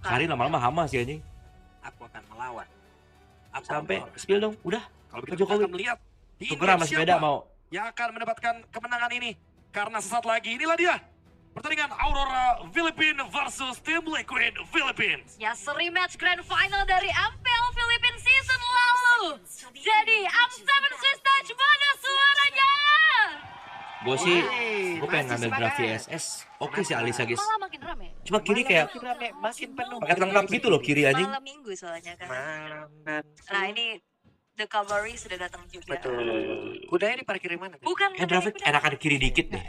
Karin lama-lama hama sih anjing. Aku akan melawan. Aku Sampai akan melawan. spill dong, udah. Kalau Pak begitu kita Jokowi. akan melihat Tukeran mas sepeda mau. yang akan mendapatkan kemenangan ini. Karena sesaat lagi inilah dia pertandingan Aurora Philippines versus Team Liquid Philippines. Ya, rematch grand final dari MPL Philippines season lalu. Jadi, M7 Swiss Touch mana suaranya? Gue sih, gue pengen ngambil draft VSS. Oke sih Alisa guys. Malah makin rame. Cuma kiri kayak Makin rame, makin penuh. paket lengkap gitu loh kiri anjing. Malam minggu soalnya kan. Malam dan Nah, ini The Cavalry sudah datang juga. betul. Kudanya diparkir mana? Bukan. Draft enakan kiri dikit deh.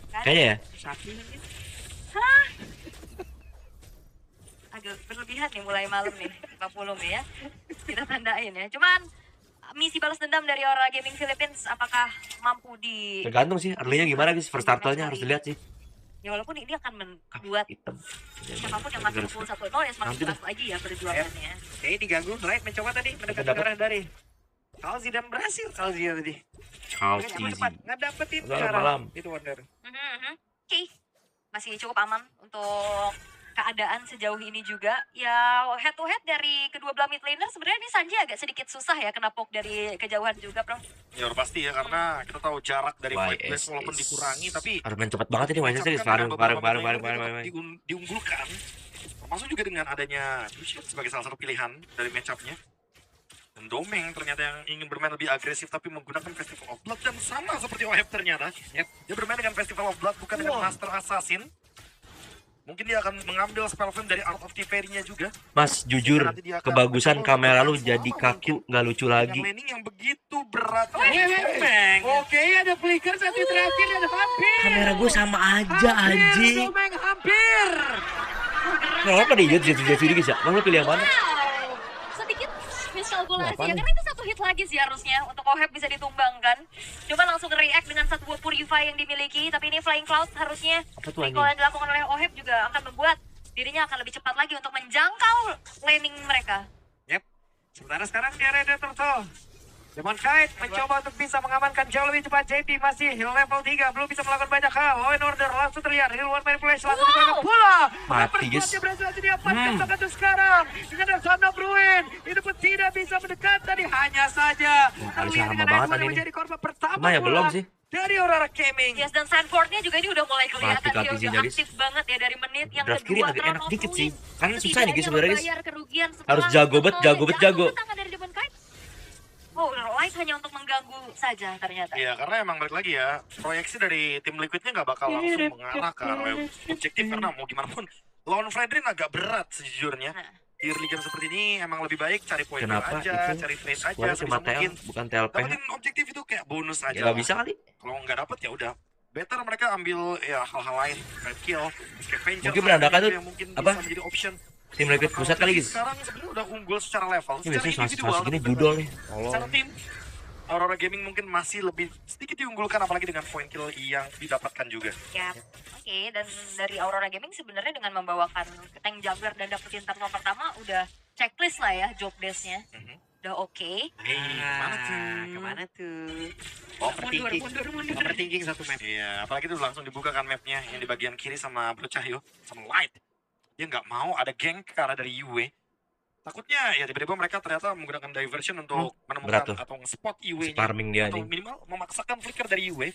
Kan? Kayaknya ya. Sapi lagi. Agak berlebihan nih mulai malam nih, 40 nih ya. Kita tandain ya. Cuman misi balas dendam dari Aurora Gaming Philippines apakah mampu di Tergantung sih, early-nya gimana guys. First starternya harus dilihat sih. ya, walaupun ini akan membuat Hitam. siapapun yang masuk 10-1-0 ya semakin Nanti keras lagi ya perjuangannya. Oke, diganggu. Light mencoba tadi mendekati Dapat. arah dari Kalzi dan berhasil Kalzi ya tadi. How Oke, easy. cepat nggak dapetin Malam, cara. malam. Itu Wonder. Oke, masih cukup aman untuk keadaan sejauh ini juga. Ya, head to head dari kedua belah mid laner sebenarnya ini Sanji agak sedikit susah ya kena poke dari kejauhan juga, Bro. Ya udah pasti ya karena kita tahu jarak dari YSS. fight place walaupun dikurangi tapi Harus main cepet banget ini mainnya guys. Ucapkan Bareng. beberapa pemain tetap diunggulkan. Termasuk juga dengan adanya Lucian sebagai salah satu pilihan dari match-up-nya. Dan Domeng ternyata yang ingin bermain lebih agresif tapi menggunakan Festival of Blood dan sama seperti OHEP ternyata. Dia bermain dengan Festival of Blood bukan dengan Master Assassin. Mungkin dia akan mengambil spell flame dari Art of Tifery-nya juga. Mas, jujur, kebagusan kamera lu jadi kaku, nggak lucu lagi. Dengan laning yang begitu berat. Domeng. Oke, ada flicker satu terakhir dan hampir. Kamera gue sama aja anjing. Domeng hampir. Kenapa nih jadi guys ya? Mau lu pilih yang mana? Wow, sedikit miskalkulasi Kenapa ya, nih? karena itu satu hit lagi sih harusnya untuk OHEP bisa ditumbangkan. Coba langsung react dengan satu buah Purify yang dimiliki, tapi ini Flying Cloud harusnya Apa tuh recall yang dilakukan oleh OHEP juga akan membuat dirinya akan lebih cepat lagi untuk menjangkau laning mereka. Yep. Sementara sekarang dia Red Turtle. Demon Knight mencoba untuk bisa mengamankan jauh lebih cepat. JP masih level 3, belum bisa melakukan banyak hal. Law and Order langsung terlihat. Heal one man flash langsung dipakai pula. Mati, guys. Dia berhasil diamankan satu sekarang. Dengan Son of Ruin. Itu pun tidak bisa mendekat tadi. Hanya saja Alisa terlihat lama dengan banget Edmund tadi yang ini. menjadi korban pertama Cuma ya belum sih. dari Aurora Gaming. Yes, dan Sanford-nya juga ini udah mulai kelihatan Mati dia Katizinya, udah guys. aktif banget ya dari menit yang Draft kiri kedua. agak Crown enak of dikit Ruin. sih. Karena susah nih guys Setidaknya sebenarnya guys. membayar kerugian Harus setelah jago bet, kontrolnya jago. jatuh ke tangan dari Demon Knight. Oh, Light hanya untuk mengganggu saja ternyata. Iya, karena emang balik lagi ya, proyeksi dari tim Liquidnya nggak bakal langsung mengarah ke arah objektif karena mau gimana pun lawan Fredrin agak berat sejujurnya. Nah. Di early game seperti ini emang lebih baik cari poin Kenapa aja, itu? cari trade aja Gua cuma sebisa mungkin. bukan TLP. Dapetin objektif itu kayak bonus aja. Ya nggak bisa kali. Kalau nggak dapet ya udah. Better mereka ambil ya hal-hal lain, red kill, scavenger. Mungkin menandakan tuh, yang mungkin apa? bisa menjadi option. Tim Liquid pusat kali guys. Sekarang sebenarnya udah unggul secara level, Ini secara biasanya individual. segini tapi judol nih. secara tim, Aurora Gaming mungkin masih lebih sedikit diunggulkan apalagi dengan point kill yang didapatkan juga. Ya, oke. Dan dari Aurora Gaming sebenarnya dengan membawakan tank jungler dan dapetin turtle pertama udah checklist lah ya job desk-nya. Udah oke. Kemana tuh? Kemana tuh? Overthinking. Mundur. Overthinking satu map. Iya, apalagi itu langsung dibuka kan mapnya yang di bagian kiri sama Blue Cahyo, sama Light. Dia nggak mau ada geng ke arah dari Yue. Takutnya ya tiba-tiba mereka ternyata menggunakan diversion untuk berat menemukan tuh. atau nge-spot Yue-nya. Farming dia Atau anjing. minimal memaksakan flicker dari Yue.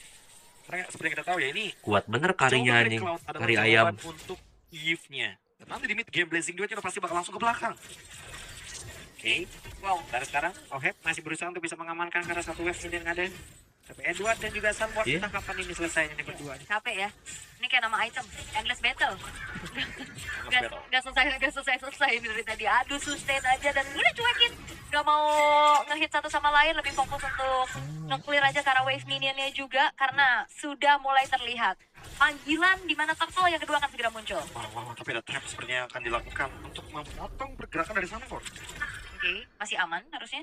Karena seperti yang kita tahu ya ini Kuat bener karinya jawaban dari anjing. Cloud adalah Kari jawaban ayam. untuk Eve-nya. Dan nanti di mid game Blazing Duet-nya udah pasti bakal langsung ke belakang. Oke. Wow, dari sekarang OHEP masih berusaha untuk bisa mengamankan karena satu wave ini yang ada. Tapi Edward dan juga Sunward Iya. entah kapan ini selesainya nih berdua. Capek ya. Ini kayak nama item, Endless Battle. Battle. Gak selesai ini dari tadi. Aduh, sustain aja dan udah cuekin. Gak mau ngehit satu sama lain, lebih fokus untuk nge-clear aja ke arah wave minionnya juga karena sudah mulai terlihat panggilan di mana turtle yang kedua akan segera muncul. Wah, tapi ada trap sepertinya akan dilakukan untuk memotong pergerakan dari Sunford. Oke, masih aman harusnya.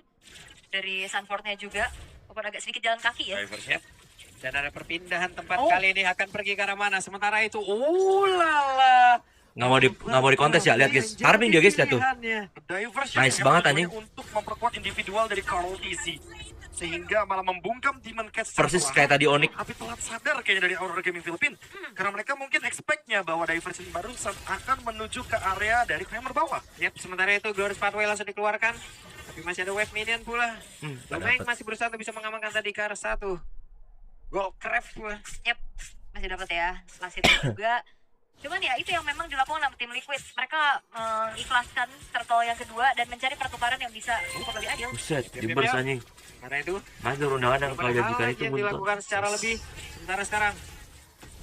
Dari Sunford-nya juga, walaupun agak sedikit jalan kaki ya. Diversnya. Dan ada perpindahan tempat Oh. kali ini akan pergi ke arah mana. Sementara itu, ulala. nggak mau dikontes ya, lihat guys. Farming dia guys, lihat tuh. Diversion Nice yang banget, dipakai anjing. untuk memperkuat individual dari Carl TZ. Sehingga malah membungkam Demon Cat secara Persis perlahan. kayak tadi Onyx. Tapi telat sadar kayaknya dari Aurora Gaming Philippines. Karena mereka mungkin expect-nya bahwa Diversion barusan akan menuju ke area dari Kramer bawah. Yap, sementara itu Glorious Pathway langsung dikeluarkan. Tapi masih ada wave minion pula. Domeng masih berusaha untuk bisa mengamankan tadi ke arah 1. Gold Craft pula. Yep, masih dapat ya. Last hit juga. Cuman ya itu yang memang dilakukan sama tim Liquid. Mereka mengikhlaskan turtle yang kedua dan mencari pertukaran yang bisa cukup lebih adil. Buset, dibers anjing. Karena itu Masih undangan yang kalau diajukan itu yang muncul. dilakukan secara lebih. Sementara sekarang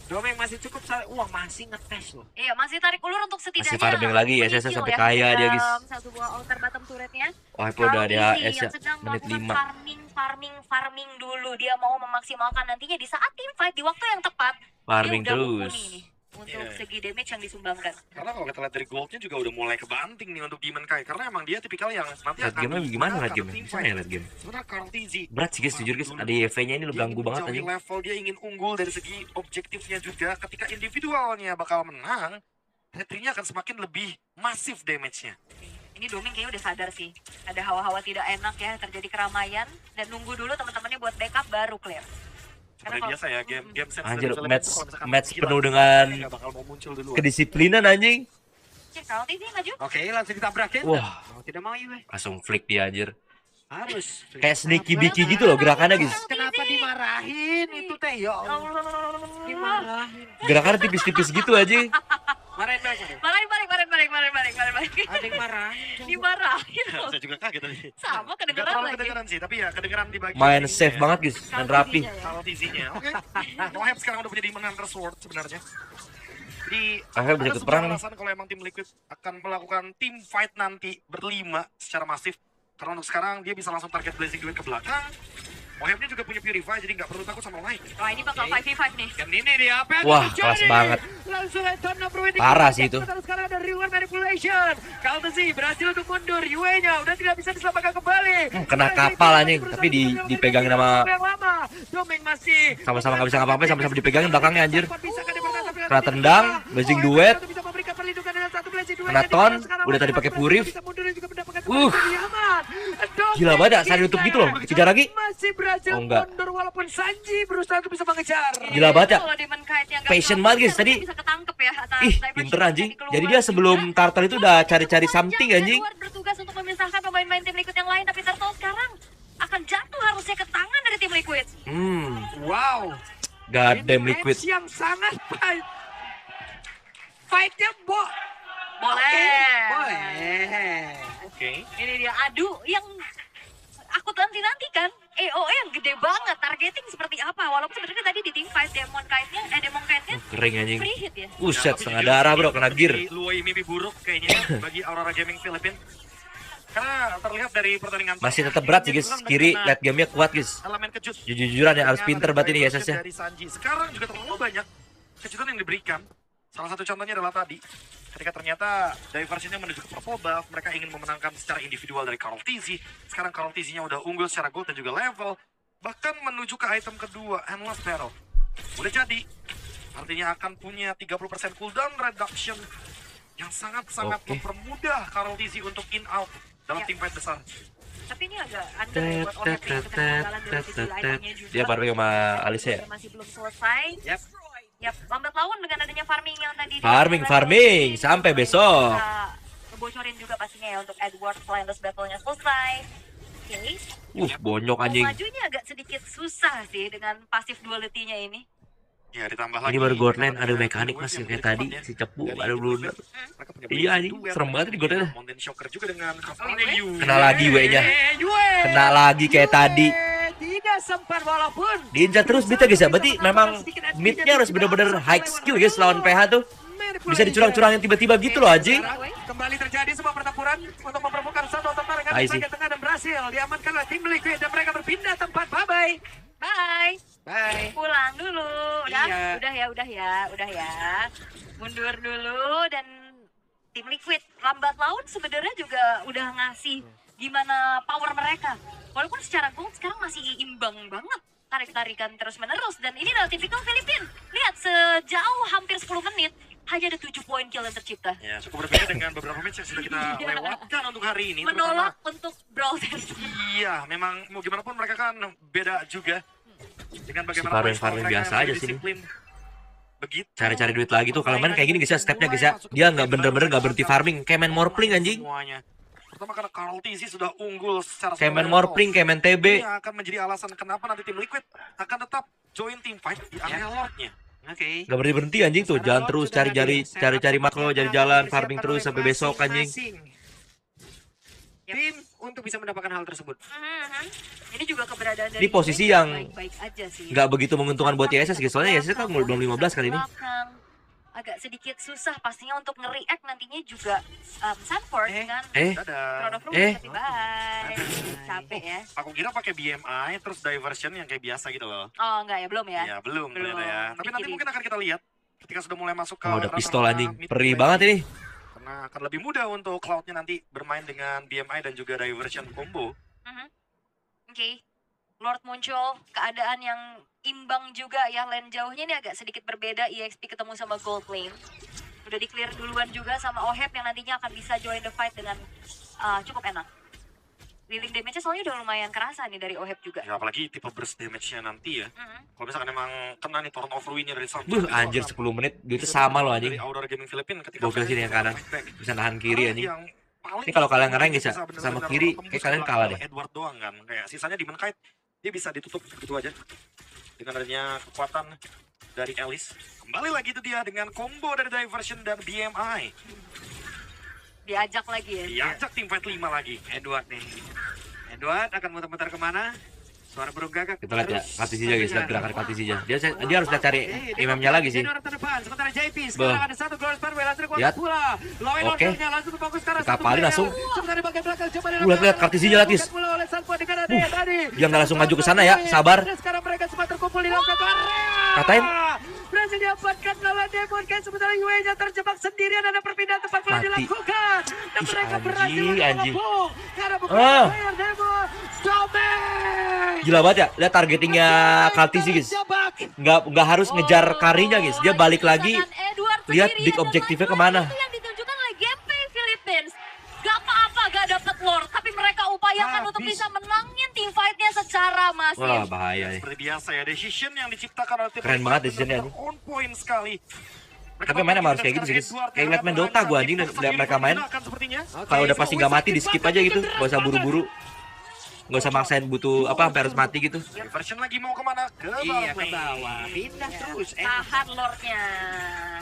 Domeng masih cukup wah masih ngetes loh. Iya, masih tarik ulur untuk setidaknya Masih farming lagi ya, saya menyicil sampai kaya dia, guys. dalam satu buah altar bottom turretnya. Wah, itu udah ada Carl AS Easy ya, yang sedang menit melakukan 5. farming dulu. Dia mau memaksimalkan nantinya di saat tim fight di waktu yang tepat. Farming dia udah terus. mumpuni nih untuk Iya. segi damage yang disumbangkan. Karena kalau kita lihat dari goldnya juga udah mulai kebanting nih untuk Demon Kai. Karena emang dia tipikal yang nanti Lihat game-nya gimana lihat game? Bisa ya lihat game? Sebenarnya Carl TZ Berat sih guys, jujur guys. Ada EV-nya ini lo dia ganggu ingin banget menjauhi anjing. level, dia ingin unggul dari segi objektifnya juga. Ketika individualnya bakal menang, retry-nya akan semakin lebih masif damage-nya. Ini Doming kayaknya udah sadar sih. Ada hawa-hawa tidak enak ya, terjadi keramaian. Dan nunggu dulu teman-temannya buat backup baru clear. Seperti kalau- biasa ya, game sense Anjir, dari Philippines match tuh kalau misalkan match gila, penuh dengan dia nggak bakal mau muncul duluan. kedisiplinan anjing. Cek, kalau TV maju. Oke, langsung ditabrakin. Wah. Mau tidak mau Yue. Langsung flick dia anjir. Harus. Kayak sneaky biki gitu loh gerakannya guys. Kenapa dimarahin itu teh? Ya Allah. Allah. Dimarahin. Gerakannya tipis-tipis gitu aja. Marahin balik. Marahin balik. Ada yang marahin. Dimarahin loh. Saya juga kaget tadi. Sama Nggak kedengeran terlalu lagi. kedengeran sih, tapi ya kedengeran di bagian Main ininya safe ya. banget guys, main rapi. Kalau TZ-nya, oke. Moheb sekarang udah punya Demon Hunter Sword sebenarnya. Jadi Akhirnya bisa ada ikut perang sebuah nih. alasan kalau emang tim Liquid akan melakukan team fight nanti berlima secara masif. Karena untuk sekarang dia bisa langsung target Blazing Duet ke belakang. Mohebnya juga punya Purify, jadi nggak perlu takut sama Light. Wah, ini bakal 5v5 nih. Game ini dia apa yang Wah, terjadi? kelas banget. Langsung Anton Nabrowin Parah sih itu. Sekarang ada reward manipulation. Kaltesi berhasil untuk mundur. Yue-nya udah tidak bisa diselamatkan kembali. Kena kapal anjing, tapi dipegangin sama Yang lama. Domeng masih sama-sama nggak bisa ngapa-ngapain, sama-sama dipegangin belakangnya anjir. Bisakah dia bertahan sampai Kena tendang, blazing duet. Bisa memberikan perlindungan dengan satu blazing duet. Kena ton, udah tadi pakai purif. Bisa mundur dan juga mendapatkan Uh. lebih aman. Domeng Gila banget ya, saya nutup gitu loh. Kejar lagi. Masih berhasil Oh, enggak. mundur walaupun Sanji berusaha untuk bisa mengejar. Gila banget ya. Kalau Demon Kite yang Passion banget, guys. Tadi- bisa ketangkep ya atas Ih, diversion pinter yang anjing. dikeluar Jadi dia sebelum juga. Turtle itu udah cari-cari something Dan anjing. Edward bertugas untuk memisahkan pemain-pemain tim Liquid yang lain, tapi Turtle sekarang akan jatuh harusnya ke tangan dari tim Liquid. Wow. Goddamn Ini Liquid. match yang sangat fight. Fightnya Boleh. boleh. Oke. Ini dia adu yang aku nanti-nantikan. EOE yang gede banget, targeting seperti apa? Walaupun sebenarnya tadi di team fight Demon Kite-nya Kering anjing. free hit ya. Buset, Tapi setengah jujur, darah bro, ini kena gear. Luai mimpi buruk kayaknya bagi Aurora Gaming Philippines. Karena terlihat dari pertandingan Masih tetap berat sih guys, kiri late game-nya kuat guys. elemen kejut. Jujur-jujuran ya, harus pinter banget ini Diversion SS-nya. Dari Sanji. Sekarang juga terlalu banyak kejutan yang diberikan. Salah satu contohnya adalah tadi ketika ternyata diversionnya menuju ke purple buff, mereka ingin memenangkan secara individual dari Carl TZ. Sekarang Carl TZ-nya udah unggul secara gold dan juga level, bahkan menuju ke item kedua, Endless Battle. Udah jadi, artinya akan punya 30% cooldown reduction yang sangat-sangat Oke. mempermudah Carl TZ untuk in out dalam Ya. tim fight besar. Tapi ini agak under ya buat OHP yang ketinggalan dari sisi itemnya juga. Dia farming sama Alicia ya? Masih belum selesai. Yap. Yap, lambat laun dengan adanya farming yang tadi. Farming, sampai besok. Bisa ngebocorin juga pastinya ya untuk Edward Flyless Battle-nya selesai. Oke. Bonyok Mau anjing. majunya agak sedikit susah sih dengan pasif duality-nya ini. Ya, ditambah lagi. Ini baru God Lane, ada dengan mekanik Wave mas yang kayak menjadi tadi, tempatnya si Cepu, dari ada blunder. Mereka punya Iya, Blazing anjing, Duet, serem banget nih God Lane. Mountain Shocker juga dengan Yue. Kapalnya Yue. Kena lagi W-nya. Yue. Kena lagi kayak tadi. Tidak sempat walaupun Diincar terus Blitz guys ya, berarti memang mid-nya harus bener-bener high skill guys lawan PH tuh. Bisa dicurang-curangin tiba-tiba gitu loh anjing. Kembali terjadi sebuah pertempuran untuk memperbukakan satu pertarungan I di see. bagian tengah dan berhasil diamankan oleh tim Liquid dan mereka berpindah tempat. Bye-bye. Bye. Bye. Pulang dulu. Iya. Udah ya. Mundur dulu dan tim Liquid lambat laun sebenarnya juga udah ngasih gimana power mereka. Walaupun secara gold sekarang masih imbang banget. Tarik-tarikan terus-menerus dan ini adalah tipikal Filipina. Lihat sejauh hampir 10 menit hanya ada 7 poin kill yang tercipta. Ya, cukup berbeda dengan beberapa match yang sudah kita lewatkan untuk hari ini. Menolak untuk Brawl Iya, memang mau gimana pun mereka kan beda juga. Dengan bagaimana Farming biasa aja sih. Begitu. Cari-cari duit lagi tuh. Kalau main kayak gini guys ya, stepnya guys ya. Dia nggak bener-bener nggak berhenti farming. Kayak main Morpling anjing. Semuanya. Pertama karena Carl TZ sudah unggul secara Kayak main fundamental. Morpling, kayak main TB. Ini akan menjadi alasan kenapa nanti tim Liquid akan tetap join team fight di area Lord-nya. Oke. Gak berhenti anjing tuh. Jalan terus cari makro, cari jalan farming terus sampai besok anjing. Tim untuk bisa mendapatkan hal tersebut. Ini juga keberadaan dari Ini posisi Iwei yang baik-baik aja sih. Nggak begitu menguntungkan buat YSS guys. Soalnya YSS kan belum 15 kali ini. Belakang. Agak sedikit susah pastinya untuk nge-react nantinya juga Sanford dengan Dadah. Crown of Ruin, Eh. tapi bye. Capek ya. Aku kira pakai BMI terus diversion yang kayak biasa gitu loh. Oh enggak ya, belum ya? Ya, belum ternyata ya. Tapi nanti Mikirin. mungkin akan kita lihat ketika sudah mulai masuk ke Oh, udah ranah pistol anjing. mid Perih lane. banget ini. Karena akan lebih mudah untuk Cloud-nya nanti bermain dengan BMI dan juga diversion combo. Oke. Lord muncul, keadaan yang imbang juga ya, lane jauhnya ini agak sedikit berbeda, EXP ketemu sama Gold Lane. Udah di-clear duluan juga sama Oheb yang nantinya akan bisa join the fight dengan cukup enak. Dealing damage-nya soalnya udah lumayan kerasa nih dari Oheb juga. Ya, apalagi tipe burst damage-nya nanti ya. Kalau misalkan emang kena nih turn of ruin-nya dari Sanford. Buh anjir 10 menit. Itu sama loh anjing. Dari Aurora Gaming Philippines ketika Gokil sih yang kanan. Bisa nahan kiri anjing. Ini Ini kalau kalian ngereng guys ya, sama kiri, kayak kalian kalah deh. Edward doang kan, kayak sisanya di Kite dia bisa ditutup gitu aja. Dengan adanya kekuatan dari Alice. Kembali lagi itu dia dengan combo dari diversion dan BMI. Diajak lagi ya. Diajak tim fight 5 lagi. Edward nih. Edward akan muter-muter kemana? Suara burung gagak. Kita lihat ya, terus Kartisia guys, lihat gerakan terdengar. Kartisia. Dia harus lihat cari imamnya lagi sih. Jadi orang terdepan, sementara JP sekarang ada satu Glorious Parway langsung kuat Lihat. pula. Law and Oke. ordernya langsung berfokus ke arah Kita satu palin player. langsung. Sementara di bagian belakang coba Lihat Kartisia Latis. Dia nggak langsung maju ke sana ya, sabar. Sekarang mereka semua terkumpul di dalam satu area. Katain. Berhasil didapatkan lawan Demon Ken, sementara Yue-nya terjebak sendirian, ada perpindahan tempat bola Mati. dilakukan. Dan Ih, mereka anjing, berhasil anjing. mengelabung. Karena bukan Ah. player Demon. Domeng. Gila banget ya, lihat targetingnya Kartisia guys. Nggak harus ngejar karinya guys. Dia balik lagi. Lihat big objektifnya kemana. Itu yang ditunjukkan oleh Gameplay Philippines. Gak apa-apa gak dapet Lord, tapi mereka upayakan untuk bisa menangin team fight-nya secara masif. Wah bahaya nih. Seperti biasa ya, decision yang diciptakan oleh tim Keren Liquid banget decision-nya, benar-benar on point sekali. Mereka Tapi mainnya harus kayak gitu sih, guys. Kayak ngeliat main Dota gua, anjing, liat mereka main. Kalau udah pasti nggak mati di skip aja gitu. Gak usah buru-buru. Gak usah maksain butuh apa sampai harus mati gitu. Version lagi mau kemana? Ke Iya, bawah. ke bawah. Pindah terus. Tahan Lord-nya.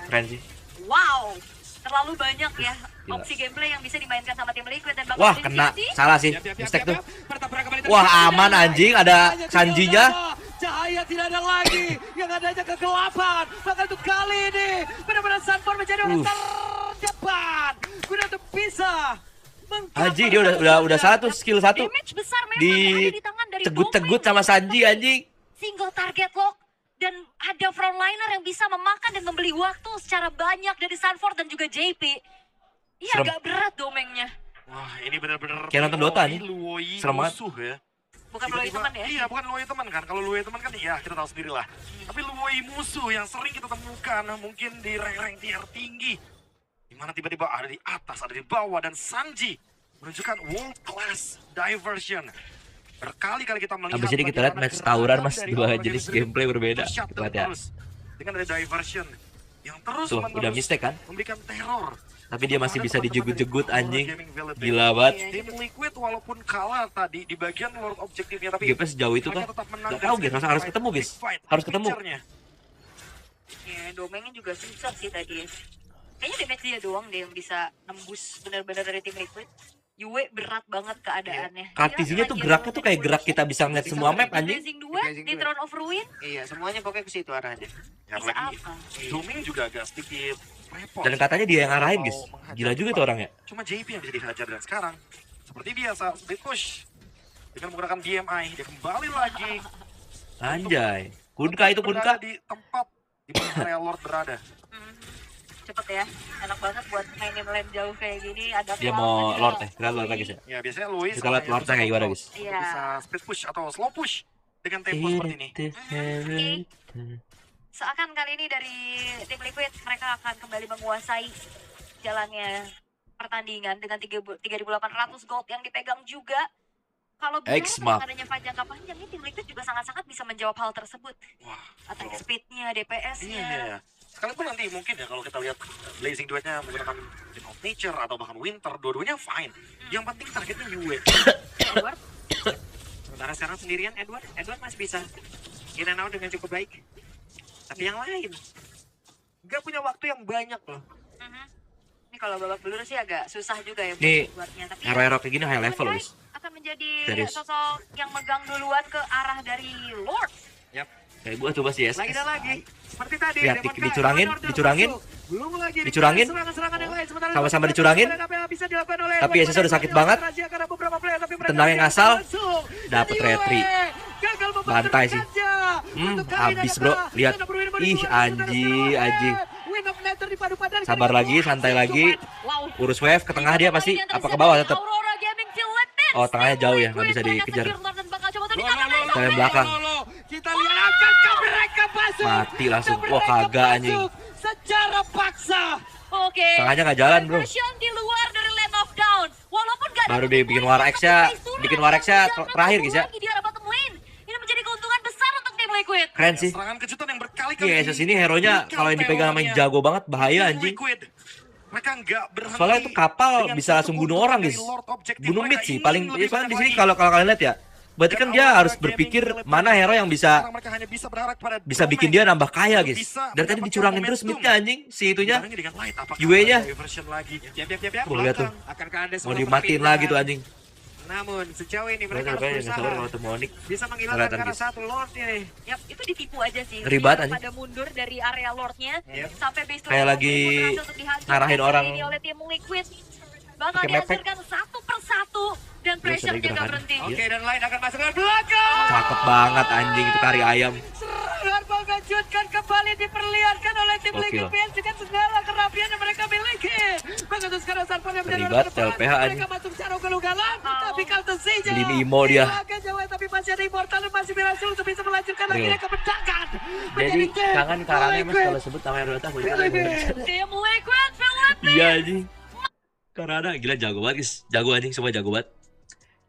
Keren sih. Wow, terlalu banyak ya Gila. opsi gameplay yang bisa dimainkan sama tim Liquid dan bakal Wah jadi kena, sih. salah sih. Mistake tuh. Pertempuran kembali Wah, terjadi. aman, anjing. Ada Sanjinya. Cahaya tidak ada lagi. Yang adanya kegelapan. Bahkan untuk kali ini benar-benar Sanford menjadi orang terdepan. Guna untuk bisa Anjing dia udah salah tuh skill satu. Damage besar memang Di ada di tangan dari tegut-tegut Domeng. sama Sanji anjing. Single target lock dan ada frontliner yang bisa memakan dan membeli waktu secara banyak dari Sanford dan juga JP. Iya Serem. agak berat domengnya. Wah, ini benar-benar Kayak nonton Dota nih. Luoi Serem banget. musuh ya. Bukan Luoi Tiba-tiba- teman ya. Iya, bukan Luoi teman kan. Kalau Luoi teman kan ya kita tahu sendiri lah. Tapi Luoi musuh yang sering kita temukan mungkin di rank-rank tier tinggi. Dimana tiba-tiba ada di atas, ada di bawah, dan Sanji menunjukkan world class diversion. Berkali-kali kita melihat Habis ini kita lihat bagaimana match tawuran, Mas. dari Dua Aurora jenis Gaming gameplay berbeda. terus shut Kita down lihat ya. terus. Dengan ada diversion yang terus Tuh, menerus udah mistake kan? memberikan teror. Tapi dia masih bisa dijegut-jegut anjing. Gila Gila banget. Tim Liquid walaupun kalah tadi di bagian Lord objektifnya, tapi GP sejauh itu kan. mereka tetap menang Gak tahu dari guys, harus ketemu guys. big fight, Harus ketemu. picture-nya. Ya, domengnya juga susah sih tadi. Kayaknya damage dia doang deh yang bisa nembus benar-benar dari tim Liquid. Yue berat banget keadaannya. Kartisinya tuh geraknya tuh kayak gerak kita bisa ngeliat semua map anjing. Blazing 2 di Throne of Ruin Iya, semuanya pokoknya ke situ arahnya. Ya, bisa apalagi apa? Doming juga agak sedikit repot. Dan katanya dia yang ngarahin guys. Gila juga tuh orangnya. Cuma JP yang bisa dihajar, dan sekarang seperti biasa split push dengan menggunakan BMI, dia kembali lagi Anjay. Kunka itu berada Kunka. di tempat di mana area Lord berada. Cepet ya, enak banget buat mainin lane jauh kayak gini. Ada Dia cloud, mau ada Lord ya. Kita Lord lagi sih. Ya biasanya Louis Kita lihat Lordnya kayak gimana guys. Iya. bisa split push atau slow push dengan tempo seperti ini. Oke. seakan kali ini dari tim Liquid mereka akan kembali menguasai jalannya pertandingan dengan 3.800 gold yang dipegang juga. Kalau bicara X-Mark. tentang adanya fight jangka panjang, ini tim Liquid juga sangat-sangat bisa menjawab hal tersebut. Wah, Attack kalau- speed-nya, DPS-nya. iya. Sekalipun nanti mungkin ya kalau kita lihat Blazing duetnya menggunakan Wind of Nature atau bahkan Winter, dua-duanya fine. Yang penting targetnya Yue. Edward, Sementara sekarang sendirian Edward masih bisa in and out dengan cukup baik. Tapi yang lain nggak punya waktu yang banyak loh. Ini kalau babak belur sih agak susah juga ya buat Nih, Edwardnya. Tapi Hero-hero kayak gini high Edward level, Knight guys. akan menjadi Serius. sosok yang megang duluan ke arah dari Lord. Kayak gua coba sih Lagi dan lagi seperti tadi. Lihat, Demon Kai, dicurangin, Order dicurangin. masuk. Belum lagi Dicurangin. serangan-serangan yang lain. Sementara Sama-sama itu, dicurangin. apa yang bisa dilakukan oleh Tapi Edward SSO udah sakit Knight. banget. Rahasia karena beberapa player, tapi mereka Tendang yang masih asal. masuk. Dapet Dan retri. Yue gagal Bantai sih. mempertahankan. Untuk kali ini Habis, ada bro. kalah. Lihat. Dan berwin pada Ih, dua, saudara, anjing, saudara. anjing. Win of Nature dipadu-padankan Sabar dengan lagi, santai Wah, lagi. Wow. Urus wave ke tengah dia pasti. Yang Apa ke tersedia bawah di tetap. Aurora Gaming Philippines. Oh, tengahnya jauh ya, nggak Liquid, bisa mereka dikejar. secure Lord dan bakal coba tadi Loh, kata loh, loh, Dari loh, belakang. loh, loh. Kita lihat akankah mereka masuk? Mati langsung. Dan Wah, mereka kagak, anjing. masuk secara paksa. Oke. Tengahnya nggak jalan, bro. Conversion di luar dari Land of Dawn. Walaupun gak ada Baru dia bikin War X-nya, bikin War X-nya terakhir, guys, ya. Di arah bottom lane. Ini menjadi keuntungan besar untuk tim Liquid. Keren sih. Serangan kejutan yang berkali-kali. Iya, SS ini hero-nya kalau yang dipegang sama yang jago banget bahaya anjing. Liquid. Mereka nggak berhenti. Soalnya itu kapal dengan bisa langsung satu bunuh keuntungan orang, dari guys. Lord Objective. Bunuh Mereka mid sih ingin paling. lebih Soalnya di banyak sini lagi. kalau kalian lihat ya, berarti kan dia harus berpikir mana hero yang bisa Sekarang mereka hanya bisa berharap pada bikin Domeng dia nambah kaya, untuk guys. bisa Dari tadi mendapatkan dicurangin terus momentum. midnya anjing si itunya. Barangnya dengan light, apakah Yue-nya. ada diversion lagi? Siap. Tuh, lihat tuh. Akankah ada Mau sebuah dimatiin perpindahan? lagi tuh anjing. Namun sejauh ini Mereka mereka harus nggak sabar kalau berusaha ketemu Onyx. bisa menghilangkan Kelihatan, karena guys. satu Lord ini. Yap, itu ditipu aja sih. Ngeri banget, Dia anjing. pada mundur dari area Lordnya Yep. sampai base to Kayak level lagi berhasil untuk dihancurkan ngarahin orang kali ini oleh tim Liquid. Bakal pakai mepek. dihancurkan satu persatu dan Dia pressure-nya sering gak gerakan. berhenti. Iya. Oke, dan lain akan masuk ke belakang. Cakep banget anjing itu kari ayam. Serangan mengejutkan kembali diperlihatkan oleh tim Gokil. Liquid PS dengan segala kerapian yang mereka miliki. Mengenai sekarang Sarpan yang menjadi Terlibat orang terdepan. LPH anjing. Mereka masuk secara ugal-ugalan, tapi counter saja. Beli Imo dia. Agak jauh, tapi masih ada Immortal dan masih berhasil untuk bisa melanjutkan Real. akhirnya kemenangan. Jadi kangen karangnya mas kalau sebut nama hero aku Tim Liquid Philippines. Iya anjing. Karena gila jago banget guys. Jago anjing semua jago banget.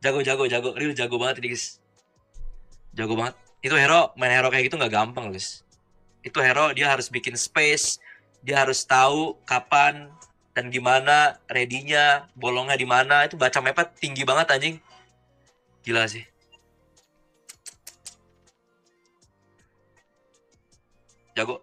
Jago. Real jago banget ini guys. Jago banget. Itu hero, main hero kayak gitu nggak gampang guys. Itu hero dia harus bikin space. Dia harus tahu kapan dan gimana ready-nya, bolongnya di mana. Itu baca mapnya tinggi banget anjing. Gila sih. Jago.